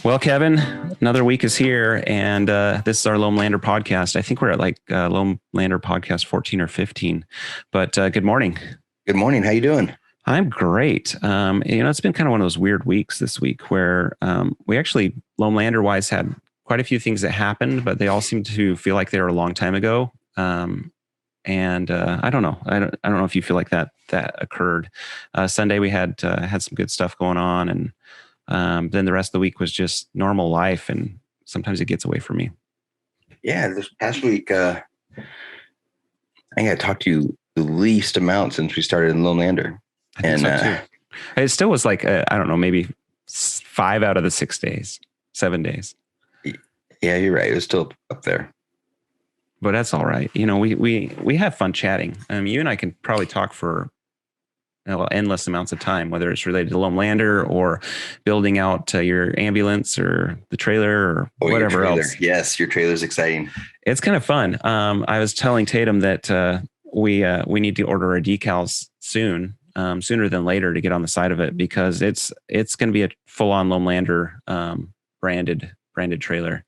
Well, Kevin, another week is here, and this is our Loam Lander podcast. I think we're at like Loam Lander podcast 14 or 15. But good morning. Good morning. How you doing? I'm great. It's been kind of one of those weird weeks this week where we actually, Loam Lander wise, had quite a few things that happened, but they all seem to feel like they were a long time ago. I don't know. I don't know if you feel like that occurred. Sunday we had some good stuff going on, and then the rest of the week was just normal life, and sometimes it gets away from me. Yeah, this past week, I think I talked to you the least amount since we started in Loam Lander. I think so too. It still was like, I don't know, maybe 5 out of the 6 days, 7 days. Yeah, you're right. It was still up there. But that's all right. You know, we have fun chatting. You and I can probably talk for endless amounts of time, whether it's related to Loam Lander or building out your ambulance or the trailer or whatever else. Yes, your trailer's exciting. It's kind of fun. I was telling Tatum that we need to order our decals soon, sooner than later, to get on the side of it, because it's going to be a full on Loam Lander branded trailer.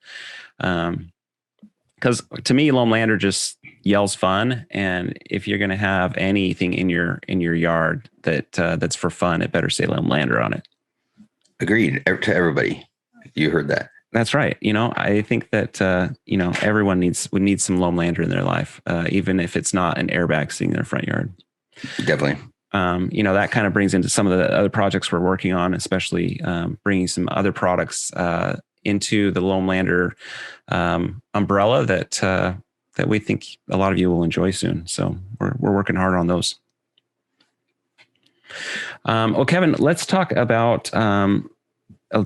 Because to me, Loam Lander just yells fun, and if you're going to have anything in your yard that's for fun, it better say Loam Lander on it. Agreed. To everybody, you heard that. That's right. You know, I think that everyone would need some Loam Lander in their life, even if it's not an airbag sitting in their front yard. Definitely. That kind of brings into some of the other projects we're working on, especially bringing some other products into the Loam Lander umbrella that we think a lot of you will enjoy soon. So we're working hard on those. Well, Kevin, let's talk about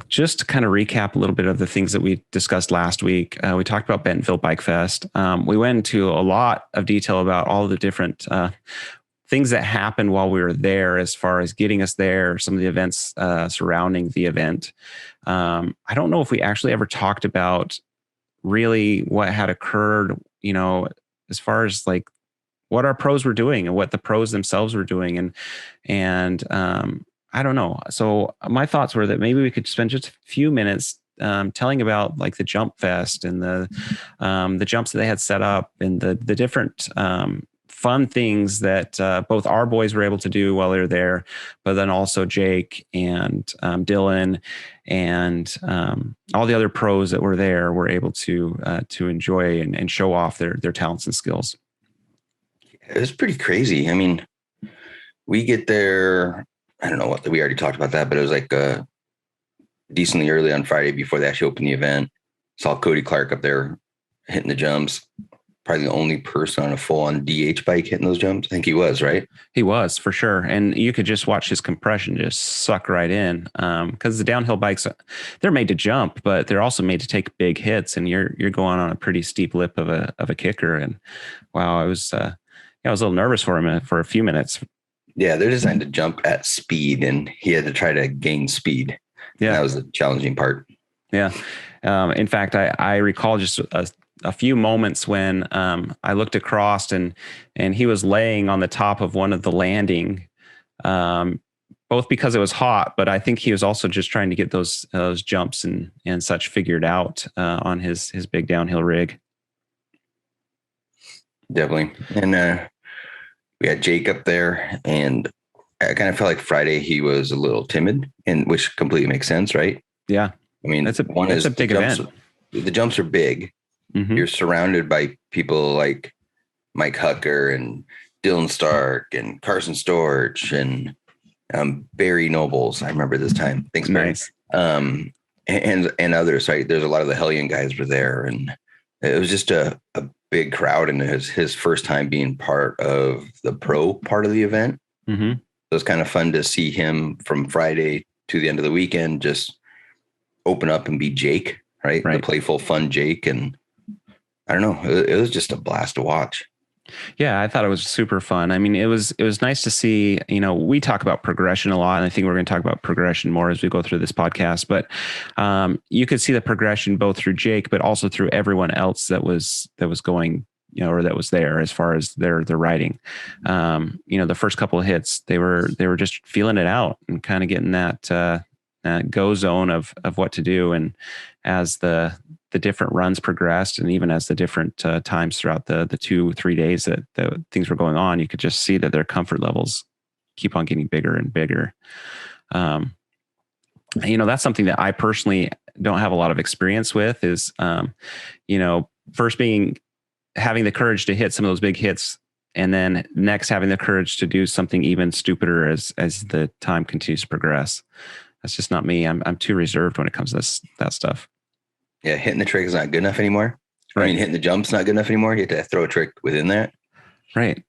just to kind of recap a little bit of the things that we discussed last week. We talked about Bentonville Bike Fest. We went into a lot of detail about all the different things that happened while we were there, as far as getting us there, some of the events surrounding the event. I don't know if we actually ever talked about really what had occurred, as far as like what our pros were doing and what the pros themselves were doing. And I don't know. So my thoughts were that maybe we could spend just a few minutes telling about like the Jump Fest and the jumps that they had set up, and the different fun things that both our boys were able to do while they were there, but then also Jake and Dylan and all the other pros that were there were able to enjoy and show off their talents and skills. It was pretty crazy. I mean, we get there, I don't know what, we already talked about that, but it was like decently early on Friday before they actually opened the event. Saw Cody Clark up there hitting the jumps. Probably the only person on a full-on DH bike hitting those jumps. I think he was, right? He was, for sure. And you could just watch his compression just suck right in, because the downhill bikes, they're made to jump, but they're also made to take big hits, and you're going on a pretty steep lip of a kicker. And wow, I was a little nervous for him for a few minutes. Yeah, they're designed to jump at speed, and he had to try to gain speed. Yeah, that was the challenging part. Yeah. In fact, I recall just a few moments when I looked across and he was laying on the top of one of the landing, both because it was hot, but I think he was also just trying to get those jumps and such figured out on his big downhill rig. Definitely. And we had Jake up there, and I kind of felt like Friday he was a little timid, and which completely makes sense, right? Yeah. I mean, that's a big event. The jumps are big. Mm-hmm. You're surrounded by people like Mike Hucker and Dylan Stark and Carson Storch and Barry Nobles. I remember this time. Thanks, Barry. Nice. And others, right? There's a lot of the Hellion guys were there, and it was just a big crowd, and his first time being part of the pro part of the event. Mm-hmm. It was kind of fun to see him from Friday to the end of the weekend just open up and be Jake, right? The playful, fun Jake. And I don't know, it was just a blast to watch. Yeah, I thought it was super fun. I mean, it was nice to see, we talk about progression a lot, and I think we're going to talk about progression more as we go through this podcast, but you could see the progression both through Jake, but also through everyone else that was going, or that was there as far as their riding. The first couple of hits, they were just feeling it out and kind of getting that go zone of what to do. And as the different runs progressed, and even as the different times throughout the 2-3 days that things were going on, you could just see that their comfort levels keep on getting bigger and bigger. That's something that I personally don't have a lot of experience with is, first having the courage to hit some of those big hits, and then next having the courage to do something even stupider as the time continues to progress. That's just not me. I'm too reserved when it comes to that stuff. Yeah, hitting the trick is not good enough anymore. Right. I mean, hitting the jump's not good enough anymore. You have to throw a trick within that. Right.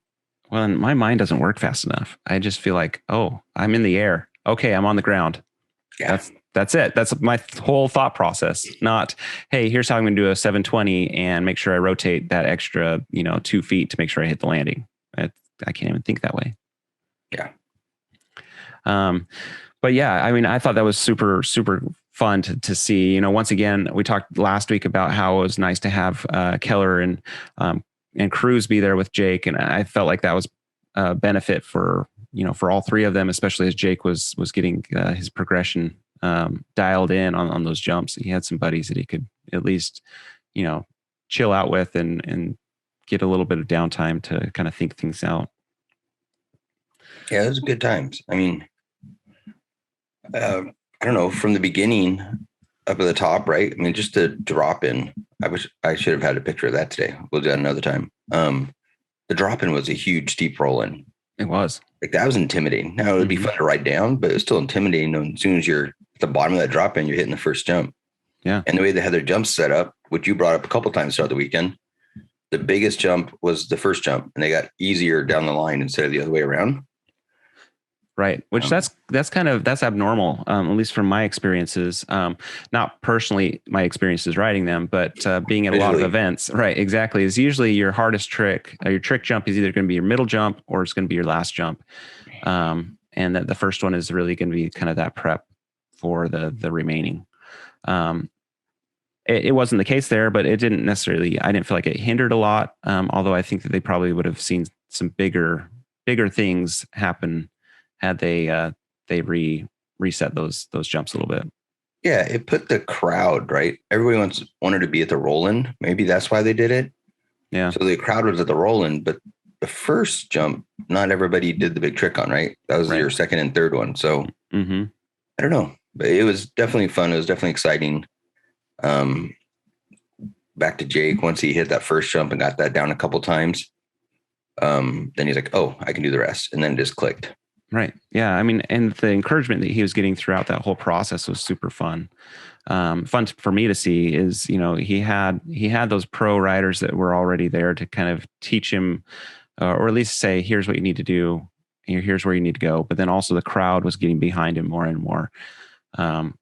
Well, and my mind doesn't work fast enough. I just feel like, oh, I'm in the air. Okay, I'm on the ground. Yeah. That's it. That's my whole thought process. Not, hey, here's how I'm going to do a 720 and make sure I rotate that extra, 2 feet to make sure I hit the landing. I can't even think that way. Yeah. But yeah, I mean, I thought that was super, super fun to see. Once again, we talked last week about how it was nice to have Keller and Cruz be there with Jake, and I felt like that was a benefit for all three of them, especially as Jake was getting his progression dialed in on those jumps. He had some buddies that he could at least chill out with and get a little bit of downtime to kind of think things out. Yeah, it was good times. I mean, I don't know, from the beginning up at the top, right? I mean, just to drop in, I should have had a picture of that today. We'll do that another time. The drop in was a huge steep roll in. It was. Like, that was intimidating. Now it would be fun to ride down, but it was still intimidating. As soon as you're at the bottom of that drop in, you're hitting the first jump. Yeah. And the way they had their jumps set up, which you brought up a couple times throughout the weekend, the biggest jump was the first jump, and they got easier down the line instead of the other way around. Right. Which that's abnormal, at least from my experiences. Not personally my experiences riding them, but being at a lot of events. Right. Exactly. Is usually your hardest trick. Your trick jump is either going to be your middle jump or it's going to be your last jump. And that the first one is really going to be kind of that prep for the remaining. It wasn't the case there, but it didn't necessarily, I didn't feel like it hindered a lot. Although I think that they probably would have seen some bigger things happen had they reset those jumps a little bit. Yeah, it put the crowd, right? Everybody wanted to be at the roll-in. Maybe that's why they did it. Yeah. So the crowd was at the roll-in, but the first jump, not everybody did the big trick on, right? That was your second and third one. So I don't know, but it was definitely fun. It was definitely exciting. Back to Jake, once he hit that first jump and got that down a couple times, then he's like, oh, I can do the rest. And then it just clicked. Right. Yeah. I mean, and the encouragement that he was getting throughout that whole process was super fun. Fun for me to see is, he had those pro riders that were already there to kind of teach him, or at least say, here's what you need to do. Here's where you need to go. But then also the crowd was getting behind him more and more,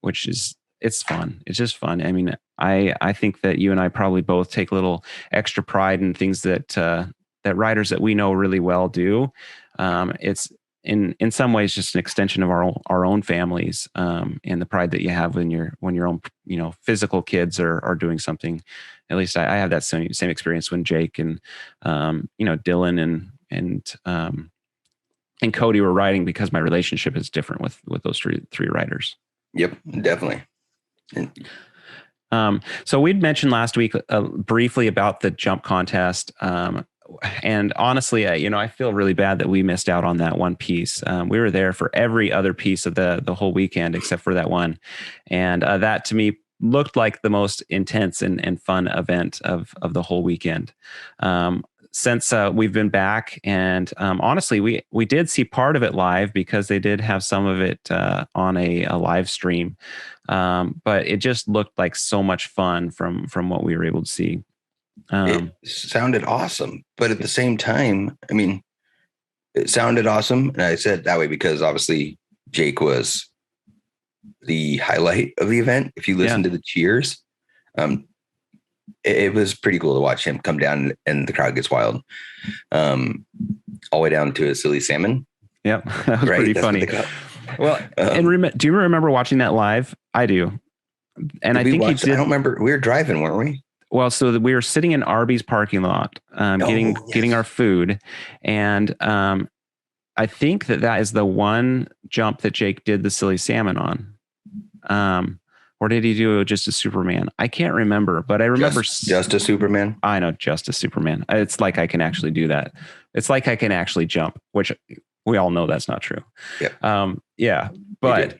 which is, it's fun. It's just fun. I mean, I think that you and I probably both take a little extra pride in things that riders that we know really well do. It's in some ways just an extension of our own families, and the pride that you have when your own physical kids are doing something. At least I have that same experience when Jake and Dylan and Cody were riding, because my relationship is different with those three riders. Yep, definitely. So we'd mentioned last week briefly about the jump contest. And honestly, I feel really bad that we missed out on that one piece. We were there for every other piece of the whole weekend except for that one. And that to me looked like the most intense and fun event of the whole weekend. Since we've been back, and honestly, we did see part of it live because they did have some of it on a live stream. But it just looked like so much fun from what we were able to see. It sounded awesome, but at the same time, I mean, it sounded awesome. And I said it that way because obviously Jake was the highlight of the event. If you listen to the cheers, it was pretty cool to watch him come down and the crowd gets wild, all the way down to a silly salmon. Yep. That was pretty funny. Well, and do you remember watching that live? I do. And I think I don't remember. We were driving, weren't we? Well, so we were sitting in Arby's parking lot, getting our food. And I think that is the one jump that Jake did the silly salmon on. Or did he do just a Superman? I can't remember, but I remember just a Superman. I know, just a Superman. It's like I can actually do that. It's like I can actually jump, which we all know that's not true. Yeah. But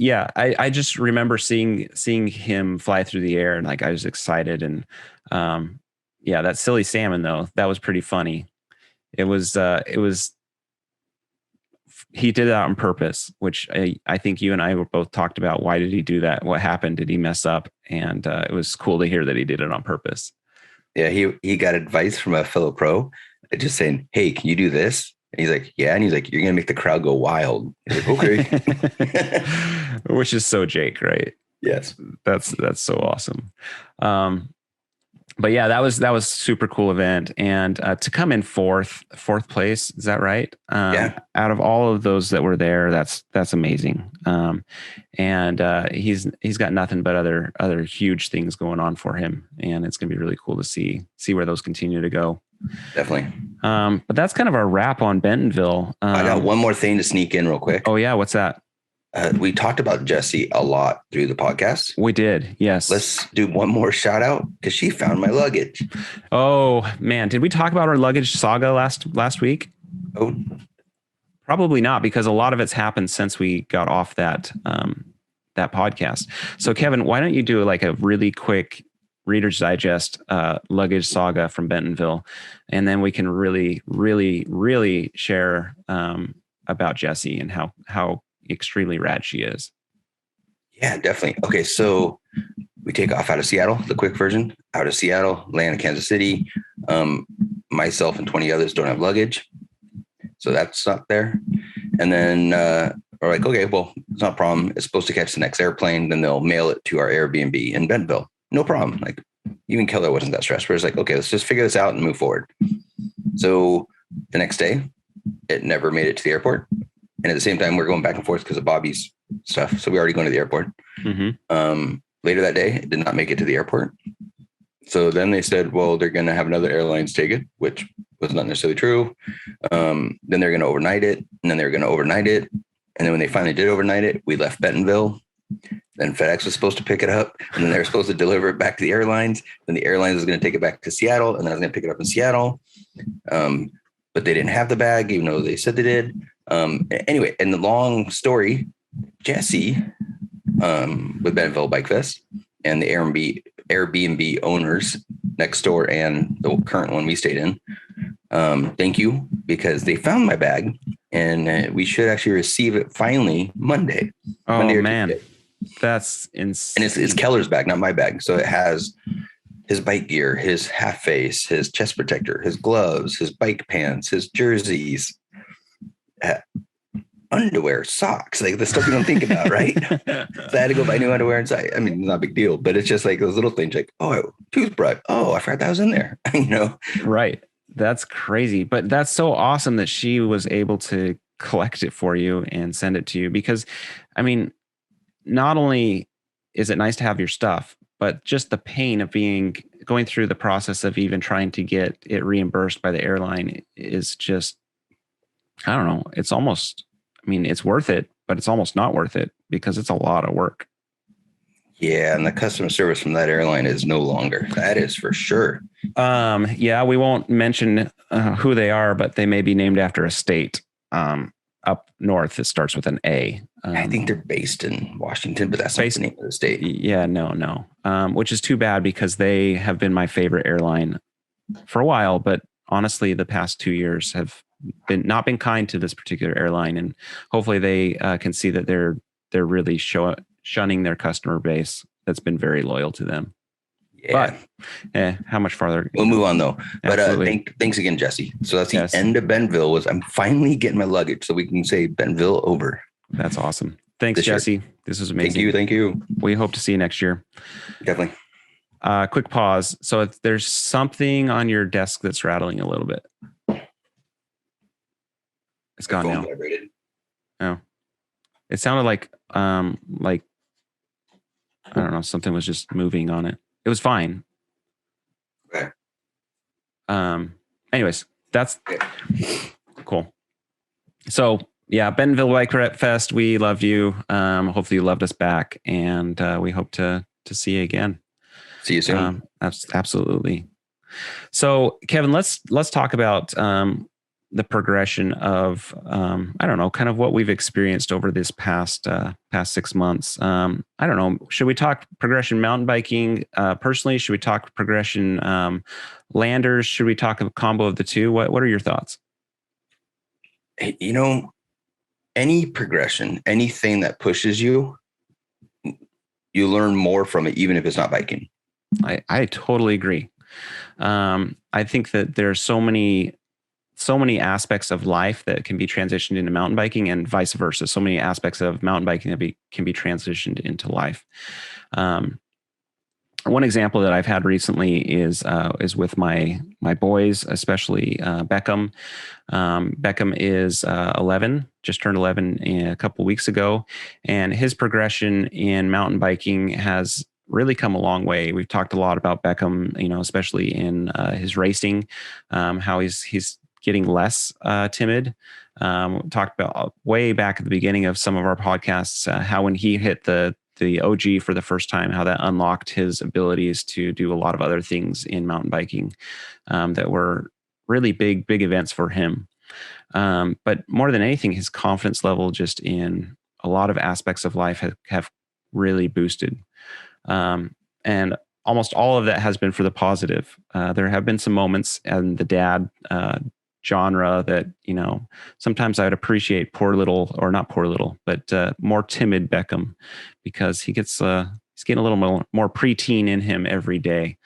I just remember seeing him fly through the air, and like I was excited. And that silly salmon though, that was pretty funny. It was he did that on purpose, which I think you and I were both talked about. Why did he do that? What happened? Did he mess up? And it was cool to hear that he did it on purpose. Yeah, he got advice from a fellow pro, just saying, "Hey, can you do this?" And he's like, "Yeah," and he's like, "You're gonna make the crowd go wild." He's like, "Okay," which is so Jake, right? Yes, that's so awesome. But yeah, that was super cool event, and to come in fourth place, is that right? Yeah. Out of all of those that were there, that's amazing. And he's got nothing but other huge things going on for him, and it's gonna be really cool to see where those continue to go. Definitely. But that's kind of our wrap on Bentonville. I got one more thing to sneak in real quick. Oh yeah, what's that? We talked about Jessie a lot through the podcast. We did, yes. Let's do one more shout out because she found my luggage. Oh man, did we talk about our luggage saga last week? Oh, probably not, because a lot of it's happened since we got off that podcast. So Kevin, why don't you do like a really quick Reader's Digest luggage saga from Bentonville, and then we can really, really, really share about Jessie and how extremely rad she is. Yeah, definitely. Okay, so we take off out of Seattle, the quick version, out of Seattle, land in Kansas City. Myself and 20 others don't have luggage, so that's not there. And then we're like, okay, well, it's not a problem. It's supposed to catch the next airplane. Then they'll mail it to our Airbnb in Bentonville. No problem. Like, even Keller wasn't that stressed. We're just like, okay, let's just figure this out and move forward. So the next day, it never made it to the airport. And at the same time, we're going back and forth because of Bobby's stuff. So we already going to the airport. Mm-hmm. Later that day, it did not make it to the airport. So then they said, well, they're going to have another airlines take it, which was not necessarily true. Then they're going to overnight it. And then they're going to overnight it. And then when they finally did overnight it, we left Bentonville. Then FedEx was supposed to pick it up. And then they were supposed to deliver it back to the airlines. Then the airlines was going to take it back to Seattle. And then I was going to pick it up in Seattle. But they didn't have the bag, even though they said they did. Anyway, and the long story, Jessie with Bentonville Bike Fest and the Airbnb owners next door and the current one we stayed in, thank you, because they found my bag, and we should actually receive it finally Monday. Oh, Monday man. Tuesday. That's insane. And it's Keller's bag, not my bag. So it has his bike gear, his half face, his chest protector, his gloves, his bike pants, his jerseys, underwear, socks, like the stuff you don't think about, right? So I had to go buy new underwear inside. I mean, not a big deal, but it's just like those little things like, oh, toothbrush. Oh, I forgot that was in there, Right. That's crazy. But that's so awesome that she was able to collect it for you and send it to you, because, I mean, not only is it nice to have your stuff, but just the pain of going through the process of even trying to get it reimbursed by the airline is just, I don't know. It's almost, I mean, it's worth it, but it's almost not worth it because it's a lot of work. Yeah. And the customer service from that airline is no longer. That is for sure. Yeah, we won't mention who they are, but they may be named after a state up north. It starts with an A. I think they're based in Washington, but that's not the name of the state. Yeah, no. Which is too bad, because they have been my favorite airline for a while, but honestly, the past 2 years have not been kind to this particular airline, and hopefully they can see that they're really shunning their customer base that's been very loyal to them. Yeah. But how much farther? We'll move on though. But thanks again, Jessie. So that's the end of Bentonville. I'm finally getting my luggage, so we can say Bentonville over. That's awesome. Thanks, Jessie. This is amazing. Thank you. We hope to see you next year. Definitely. Quick pause. So if there's something on your desk that's rattling a little bit. It's gone now. Vibrated. Oh, it sounded like I don't know, something was just moving on it. It was fine. Okay. Anyways, that's cool. So Yeah, Bentonville Bike Fest. We loved you. Hopefully you loved us back, and we hope to see you again. See you soon. Absolutely. So, Kevin, let's talk about the progression of I don't know, kind of what we've experienced over this past 6 months. I don't know. Should we talk progression mountain biking personally? Should we talk progression landers? Should we talk a combo of the two? What are your thoughts? You know, any progression, anything that pushes you, you learn more from it, even if it's not biking. I totally agree. I think that there's so many aspects of life that can be transitioned into mountain biking, and vice versa. So many aspects of mountain biking that can be transitioned into life. One example that I've had recently is with my boys, especially Beckham. Beckham is 11, just turned 11 a couple weeks ago, and his progression in mountain biking has really come a long way. We've talked a lot about Beckham, especially in his racing, how he's getting less timid. Talked about way back at the beginning of some of our podcasts, how when he hit the OG for the first time, how that unlocked his abilities to do a lot of other things in mountain biking that were really big events for him. But more than anything, his confidence level just in a lot of aspects of life have really boosted. And almost all of that has been for the positive. There have been some moments in the dad genre that, sometimes I would appreciate more timid Beckham, because he's getting a little more preteen in him every day,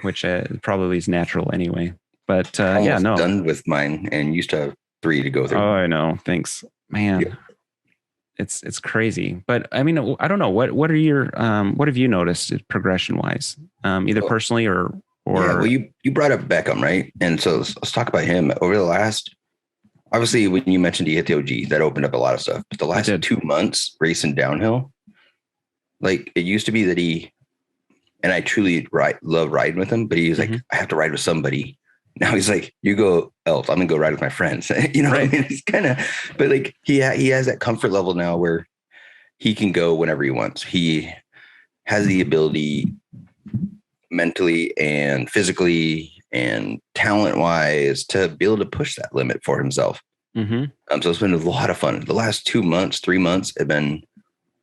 which probably is natural anyway. But done with mine, and used to have 3 to go through. Oh, I know. Thanks, man. Yeah. It's crazy, but I mean, I don't know what have you noticed progression wise, either personally or. Yeah, well, you brought up Beckham, right? And so let's talk about him over the last. Obviously, when you mentioned he hit the OG, that opened up a lot of stuff. But the last 2 months racing downhill, like it used to be that and I truly love riding with him, but he was like, I have to ride with somebody. Now he's like, you go else. I'm gonna go ride with my friends. Right. What I mean? He's kind of, but like he has that comfort level now where he can go whenever he wants. He has the ability mentally and physically and talent wise to be able to push that limit for himself. So it's been a lot of fun. The last 2 months, 3 months have been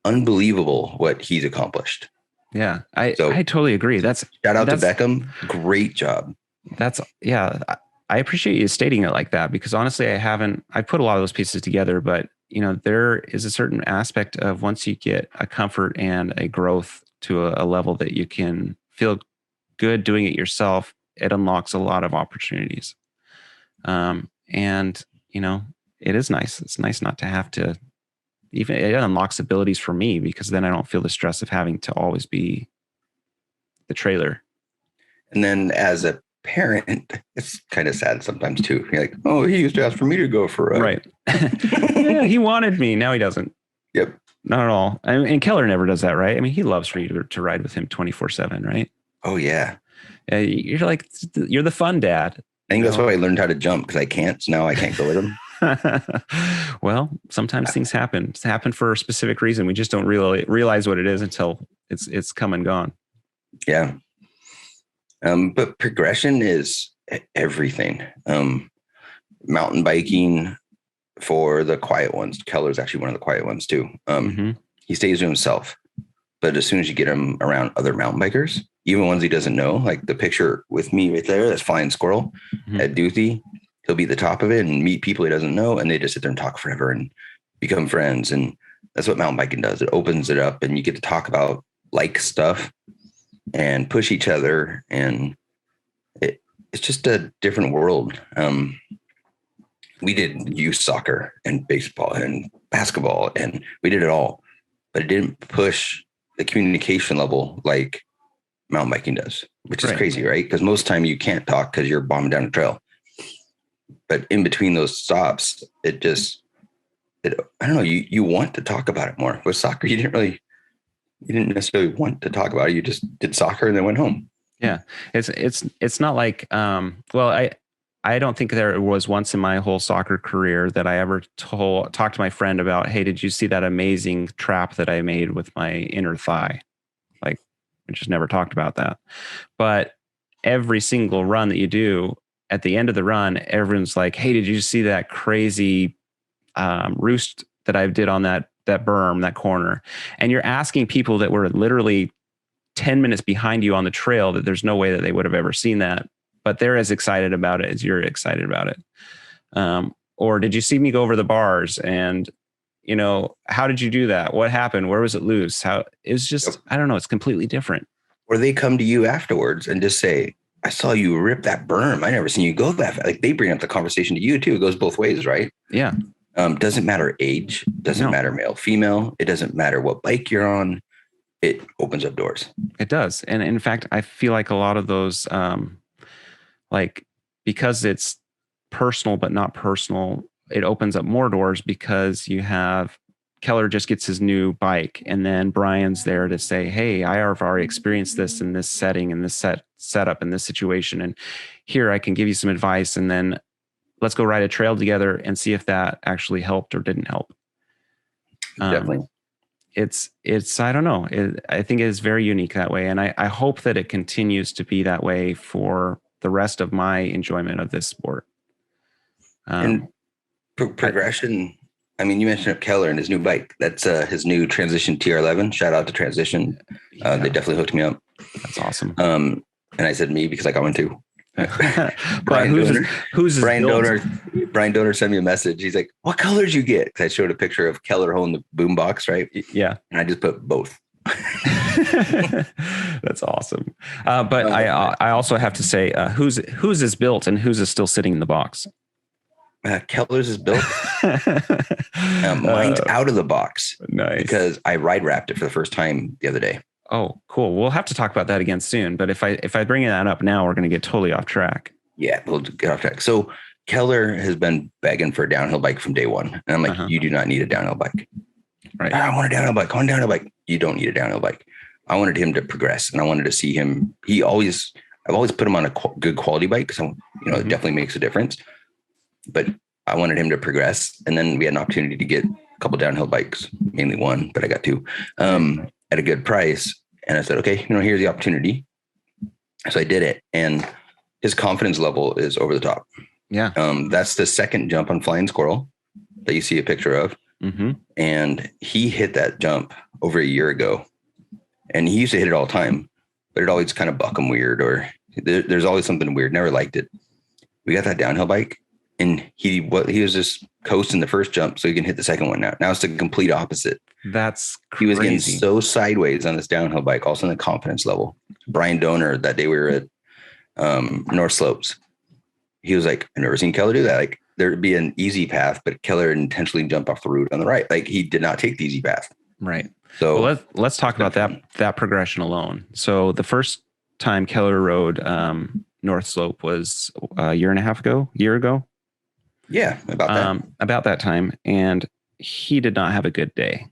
unbelievable what he's accomplished. Yeah, I totally agree. Shout out to Beckham. Great job. I appreciate you stating it like that, because honestly, I put a lot of those pieces together, but there is a certain aspect of once you get a comfort and a growth to a level that you can feel good doing it yourself, it unlocks a lot of opportunities. And it is nice. It's nice not to have to, even it unlocks abilities for me, because then I don't feel the stress of having to always be the trailer. And then as a parent, it's kind of sad sometimes too. You're like, oh, he used to ask for me to go for a ride. Right. Yeah, he wanted me. Now he doesn't. Yep. Not at all. And Keller never does that, right? I mean, he loves for you to ride with him 24/7, right? Oh yeah. You're the fun dad. I think that's why I learned how to jump, because I can't. So now I can't go with him. Well, sometimes things happen. It's happened for a specific reason. We just don't really realize what it is until it's come and gone. Yeah. But progression is everything. Mountain biking for the quiet ones. Keller's actually one of the quiet ones too. He stays to himself, but as soon as you get him around other mountain bikers, even ones he doesn't know, like the picture with me right there, that's Flying Squirrel at Duthie. He'll be at the top of it and meet people he doesn't know, and they just sit there and talk forever and become friends. And that's what mountain biking does. It opens it up, and you get to talk about like stuff and push each other, and it's just a different world. We did youth soccer and baseball and basketball, and we did it all, but it didn't push the communication level like mountain biking does, which is crazy, right? Because most of the time you can't talk because you're bombing down a trail. But in between those stops, I don't know, you want to talk about it more. With soccer, you didn't necessarily want to talk about it. You just did soccer and then went home. Yeah. It's not like, I don't think there was once in my whole soccer career that I ever talked to my friend about, hey, did you see that amazing trap that I made with my inner thigh? Like, we just never talked about that. But every single run that you do, at the end of the run, everyone's like, hey, did you see that crazy roost that I did on that berm, that corner? And you're asking people that were literally 10 minutes behind you on the trail that there's no way that they would have ever seen that, but they're as excited about it as you're excited about it. Or did you see me go over the bars? And, how did you do that? What happened? Where was it loose? How it was just, I don't know. It's completely different. Or they come to you afterwards and just say, I saw you rip that berm. I never seen you go that fast. Like, they bring up the conversation to you too. It goes both ways, right? Yeah. Doesn't matter age, doesn't matter male, female. It doesn't matter what bike you're on. It opens up doors. It does. And in fact, I feel like a lot of those, because it's personal, but not personal, it opens up more doors because you have Keller just gets his new bike and then Brian's there to say, hey, I have already experienced this in this setting and this setup in this situation. And here I can give you some advice. And then let's go ride a trail together and see if that actually helped or didn't help. Definitely. It's, I don't know. I think it is very unique that way. And I hope that it continues to be that way for the rest of my enjoyment of this sport. And progression. I mean, you mentioned Keller and his new bike. That's his new Transition TR11. Shout out to Transition. They definitely hooked me up. That's awesome. And I said me because I got one too. Brian Donor sent me a message. He's like, what colors you get? Because I showed a picture of Keller holding the boom box, right? Yeah. And I just put both. That's awesome. But I also have to say, whose is built and whose is still sitting in the box? Keller's is built. Mine's out of the box. Nice. Because I ride wrapped it for the first time the other day. Oh, cool. We'll have to talk about that again soon. But if I bring that up now, we're going to get totally off track. Yeah, we'll get off track. So Keller has been begging for a downhill bike from day one. And I'm like, you do not need a downhill bike. Right. I want a downhill bike. I want a downhill bike. You don't need a downhill bike. I wanted him to progress and I wanted to see him. I've always put him on a good quality bike. So, it definitely makes a difference. But I wanted him to progress. And then we had an opportunity to get a couple downhill bikes, mainly one, but I got two at a good price. And I said, okay, here's the opportunity. So I did it. And his confidence level is over the top. Yeah. That's the second jump on Flying Squirrel that you see a picture of. Mm-hmm. And he hit that jump over a year ago. And he used to hit it all the time, but it always kind of buck him weird or there's always something weird. Never liked it. We got that downhill bike and he was just coasting the first jump so he can hit the second one now. Now it's the complete opposite. That's crazy. He was getting so sideways on this downhill bike, also in the confidence level. Brian Donor, that day we were at North Slopes, he was like, I've never seen Keller do that. Like there'd be an easy path, but Keller intentionally jumped off the route on the right. Like he did not take the easy path. Right. So let's talk about that progression alone. So the first time Keller rode North Slope was a year ago. Yeah, about that time. And he did not have a good day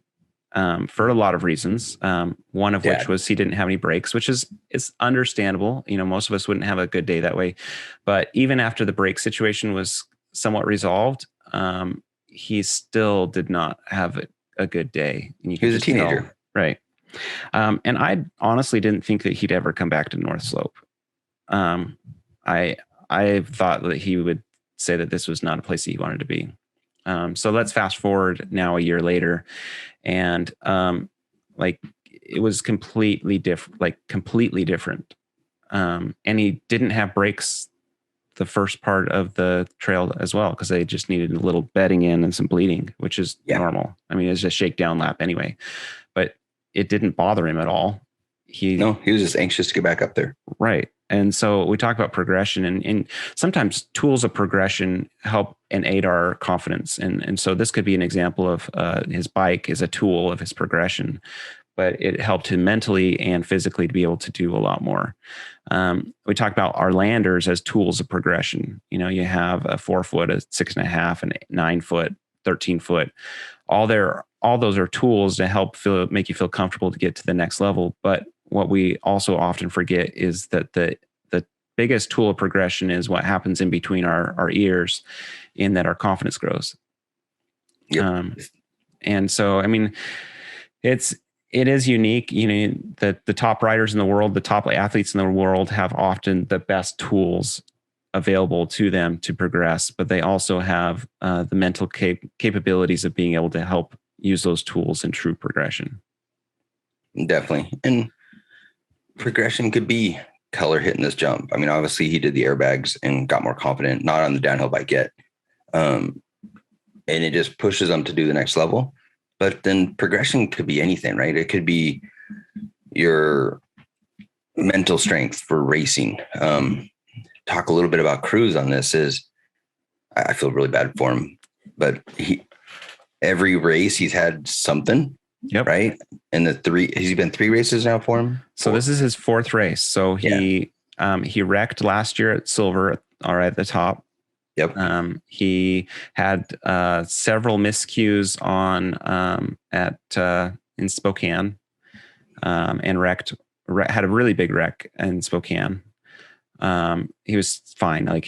for a lot of reasons. One of which was he didn't have any brakes, which is understandable. Most of us wouldn't have a good day that way. But even after the brake situation was somewhat resolved, he still did not have a good day. And he was a teenager. Right. And I honestly didn't think that he'd ever come back to North Slope. I thought that he would say that this was not a place that he wanted to be. So let's fast forward now a year later. And it was completely different. And he didn't have brakes the first part of the trail as well, because they just needed a little bedding in and some bleeding, which is normal. I mean, it's a shakedown lap anyway, but it didn't bother him at all. He was just anxious to get back up there. Right. And so we talk about progression and sometimes tools of progression help and aid our confidence. And so this could be an example of his bike is a tool of his progression, but it helped him mentally and physically to be able to do a lot more. We talk about our landers as tools of progression. You have a 4 foot, a 6.5, and 9 foot, 13 foot. All those are tools to help make you feel comfortable to get to the next level. But what we also often forget is that the biggest tool of progression is what happens in between our ears, in that our confidence grows. Yep. And so, I mean, it is unique. You know, the top riders in the world, the top athletes in the world have often the best tools available to them to progress, but they also have the mental capabilities of being able to help use those tools in true progression. Definitely. And progression could be color hitting this jump. I mean, obviously he did the airbags and got more confident, not on the downhill bike yet. And it just pushes them to do the next level. But then progression could be anything, right? It could be your mental strength for racing. Talk a little bit about Cruz on this. Is I feel really bad for him, but every race he's had something. Yep. Right. And he's been 3 races now for him. So this is his 4th race. So he wrecked last year at Silver, at the top. Yep. He had several miscues on in Spokane, and had a really big wreck in Spokane. He was fine. Like,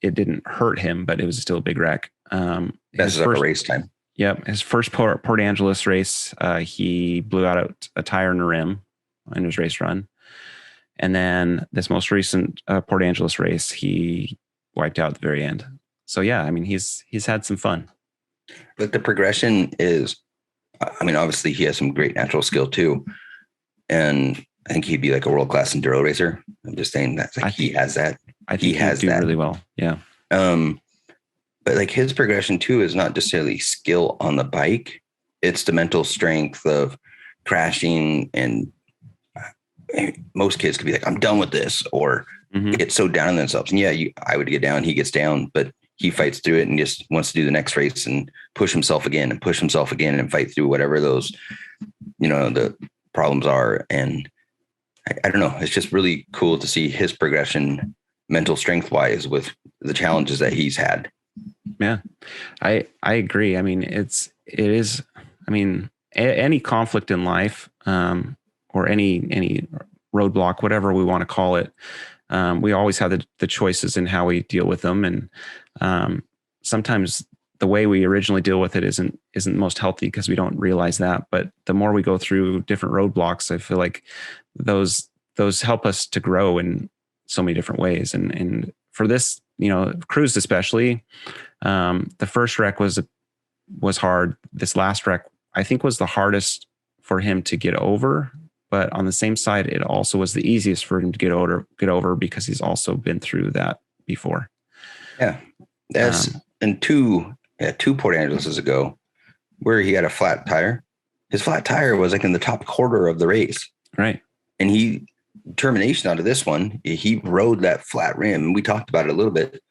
it didn't hurt him, but it was still a big wreck. Messes up a race time. Yep. His first Port Angeles race, he blew out a tire and a rim in his race run. And then this most recent Port Angeles race, he wiped out at the very end. So yeah, I mean, he's had some fun. But the progression is, I mean, obviously he has some great natural skill too. And I think he'd be like a world-class enduro racer. I'm just saying that he has that. I think he has do really well. Yeah. But like his progression too is not necessarily skill on the bike. It's the mental strength of crashing. And most kids could be like, I'm done with this, or get so down on themselves. And yeah, I would get down, he gets down, but he fights through it and just wants to do the next race and push himself again and fight through whatever those, the problems are. And I don't know, it's just really cool to see his progression mental strength wise with the challenges that he's had. Yeah, I agree. I mean, it is, I mean, any conflict in life, or any roadblock, whatever we want to call it, we always have the choices in how we deal with them. And sometimes the way we originally deal with it isn't most healthy because we don't realize that. But the more we go through different roadblocks, I feel like those help us to grow in so many different ways. And for this, Cruz especially, the first wreck was hard. This last wreck, I think, was the hardest for him to get over. But on the same side, it also was the easiest for him to get over because he's also been through that before. Yeah. That's in two Port Angeles ago where he had a flat tire. His flat tire was like in the top quarter of the race. Right. And termination out of this one, he rode that flat rim. We talked about it a little bit.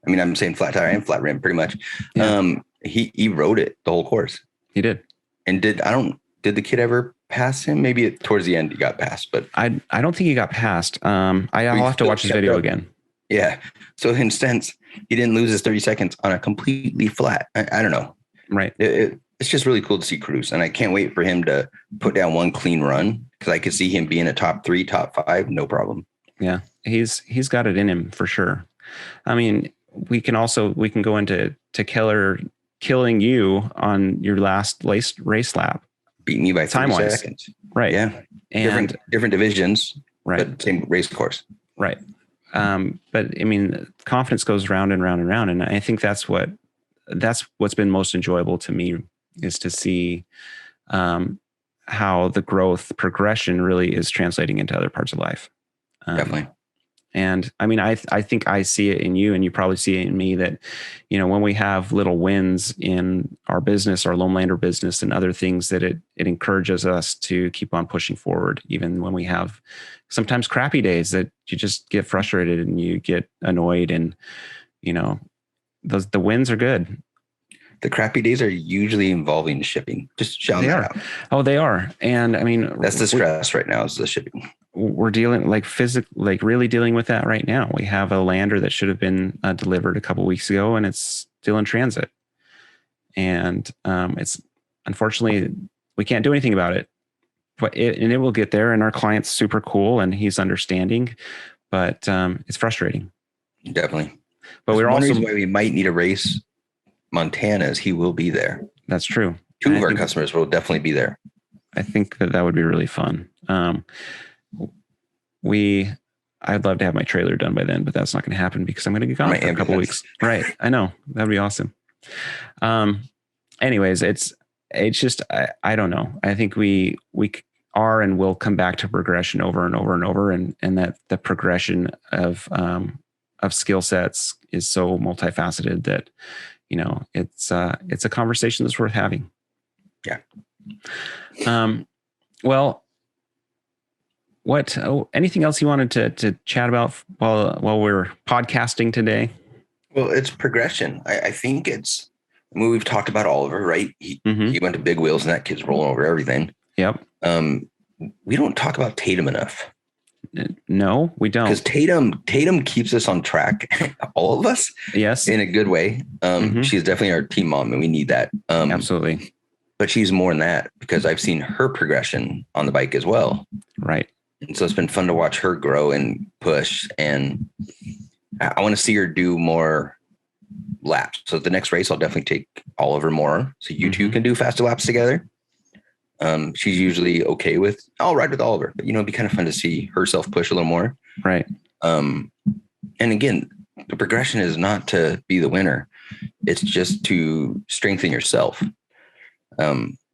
I mean, I'm saying flat tire and flat rim pretty much. Yeah. He rode it the whole course. He did. And did the kid ever pass him? Maybe towards the end he got passed, but I don't think he got passed. I'll have to watch his video again. Yeah. So in sense, he didn't lose his 30 seconds on a completely flat. I don't know. Right. It's just really cool to see Cruz, and I can't wait for him to put down one clean run because I could see him being a top 3, top 5, no problem. Yeah, he's got it in him for sure. I mean, we can go into killing you on your last race lap. Beat me by 30 seconds. Right. Yeah. And different divisions, right? But same race course. Right. But I mean, confidence goes round and round and round. And I think that's what's been most enjoyable to me, is to see how the growth progression really is translating into other parts of life. Definitely. And I mean, I think I see it in you, and you probably see it in me, that, when we have little wins in our business, our Loam Lander business, and other things, that it encourages us to keep on pushing forward, even when we have sometimes crappy days that you just get frustrated and you get annoyed, and, the wins are good. The crappy days are usually involving shipping. Just shout that out. Oh, they are. And I mean, that's the stress right now, is the shipping. We're dealing really dealing with that right now. We have a lander that should have been delivered a couple of weeks ago, and it's still in transit. And it's, unfortunately, we can't do anything about it, but it will get there. And our client's super cool, and he's understanding. but it's frustrating. Definitely. But we're one also reason why we might need a race Montana is he will be there. That's true. Two of our customers will definitely be there. I think that would be really fun. I'd love to have my trailer done by then, but that's not going to happen because I'm going to get gone for a couple of weeks. Right. I know. That'd be awesome. Anyways, it's just, I don't know. I think we are and will come back to progression over and over and over. And that the progression of skill sets is so multifaceted that, it's a conversation that's worth having. Yeah. Well, anything else you wanted to chat about while we're podcasting today? Well, it's progression. I think we've talked about Oliver, right? He went to Big Wheels and that kid's rolling over everything. Yep. We don't talk about Tatum enough. No, we don't. Because Tatum keeps us on track, all of us. Yes. In a good way. She's definitely our team mom and we need that. Absolutely. But she's more than that because I've seen her progression on the bike as well. Right. And so it's been fun to watch her grow and push. And I want to see her do more laps. So the next race, I'll definitely take Oliver more. So you two can do faster laps together. She's usually okay with, I'll ride with Oliver, but it'd be kind of fun to see herself push a little more. Right. And again, the progression is not to be the winner. It's just to strengthen yourself.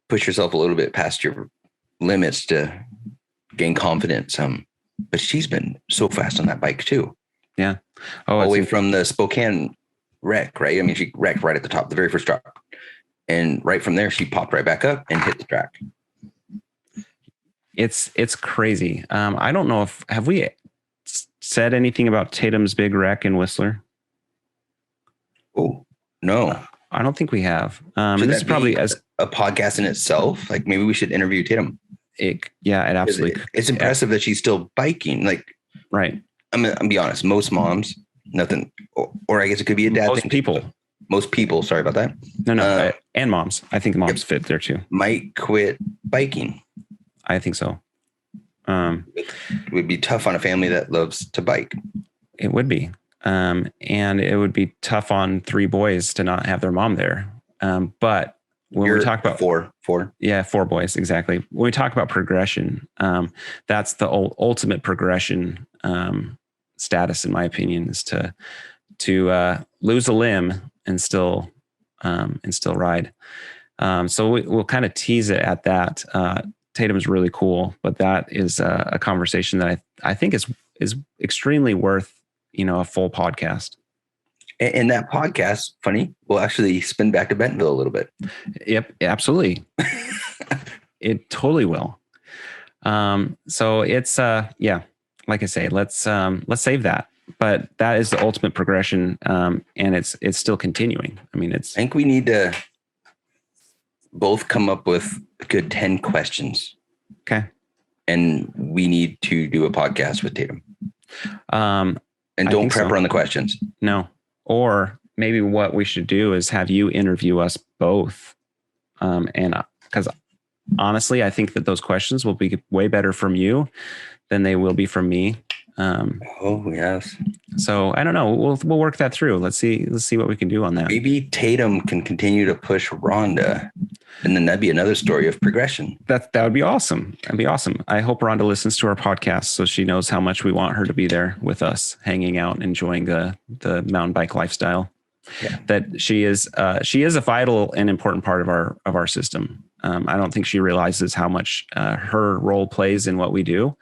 Push yourself a little bit past your limits to gain confidence. But she's been so fast on that bike too. Yeah. Away from the Spokane wreck, right? I mean, she wrecked right at the top, the very first drop. And right from there, she popped right back up and hit the track. It's crazy. I don't know have we said anything about Tatum's big wreck in Whistler? Oh, no. I don't think we have. And this is probably as a podcast in itself. Like maybe we should interview Tatum. It absolutely. It's impressive that she's still biking. Like, right. I'm gonna be honest. Most moms, nothing, or I guess it could be a dad. Most people. Sorry about that. No, and moms. I think moms fit there too. Might quit biking. I think so. It would be tough on a family that loves to bike. It would be. And it would be tough on 3 boys to not have their mom there. But when we talk about four, 4 boys, exactly. When we talk about progression, that's the ultimate progression status, in my opinion, is to lose a limb and still ride. So we'll kind of tease it at that. Tatum is really cool, but that is a conversation that I think is extremely worth, a full podcast. And that podcast, funny, will actually spin back to Bentonville a little bit. Yep, absolutely. It totally will. So it's like I say, let's save that. But that is the ultimate progression, and it's still continuing. I mean, I think we need to both come up with a good 10 questions. Okay. And we need to do a podcast with Tatum. And don't prep her on the questions. No. Or maybe what we should do is have you interview us both. And because honestly, I think that those questions will be way better from you than they will be from me. Oh yes. So I don't know. We'll work that through. Let's see what we can do on that. Maybe Tatum can continue to push Rhonda, and then that'd be another story of progression. That would be awesome. That'd be awesome. I hope Rhonda listens to our podcast so she knows how much we want her to be there with us, hanging out, and enjoying the mountain bike lifestyle. Yeah. That she is a vital and important part of our system. I don't think she realizes how much her role plays in what we do.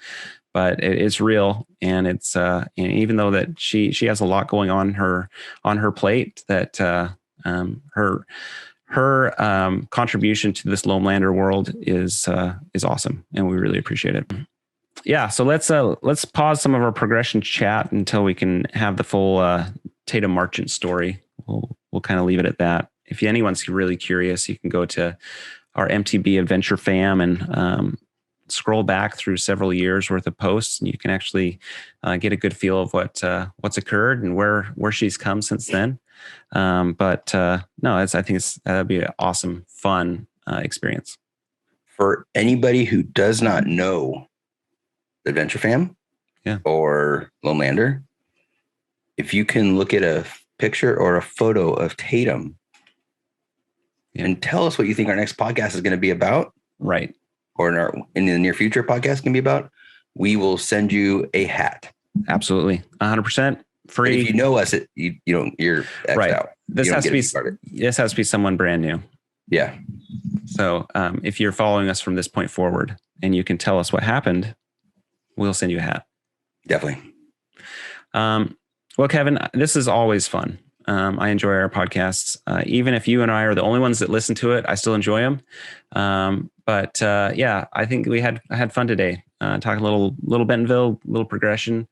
But it's real, and it's even though that she has a lot going on her plate, that her contribution to this Loam Lander world is awesome, and we really appreciate it. Yeah, so let's pause some of our progression chat until we can have the full Tatum Marchant story. We'll kind of leave it at that. If anyone's really curious, you can go to our MTB Adventure Fam and scroll back through several years worth of posts, and you can actually get a good feel of what's occurred and where she's come since then. But no, I think that'd be an awesome, fun experience. For anybody who does not know the Adventure Fam, or Loam Lander, if you can look at a picture or a photo of Tatum and tell us what you think our next podcast is going to be about, right, or in the near future podcast can be about, we will send you a hat. Absolutely, 100% free. But if you know us, you're X'd out. This has to be someone brand new. Yeah. So if you're following us from this point forward and you can tell us what happened, we'll send you a hat. Definitely. Well, Kevin, this is always fun. I enjoy our podcasts. Even if you and I are the only ones that listen to it, I still enjoy them. But I think I had fun today. Talking a little Bentonville, little progression.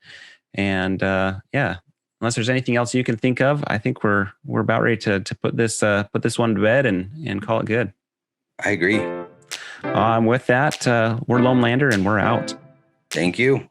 And unless there's anything else you can think of, I think we're about ready to put this one to bed and call it good. I agree. With that, we're Loam Lander and we're out. Thank you.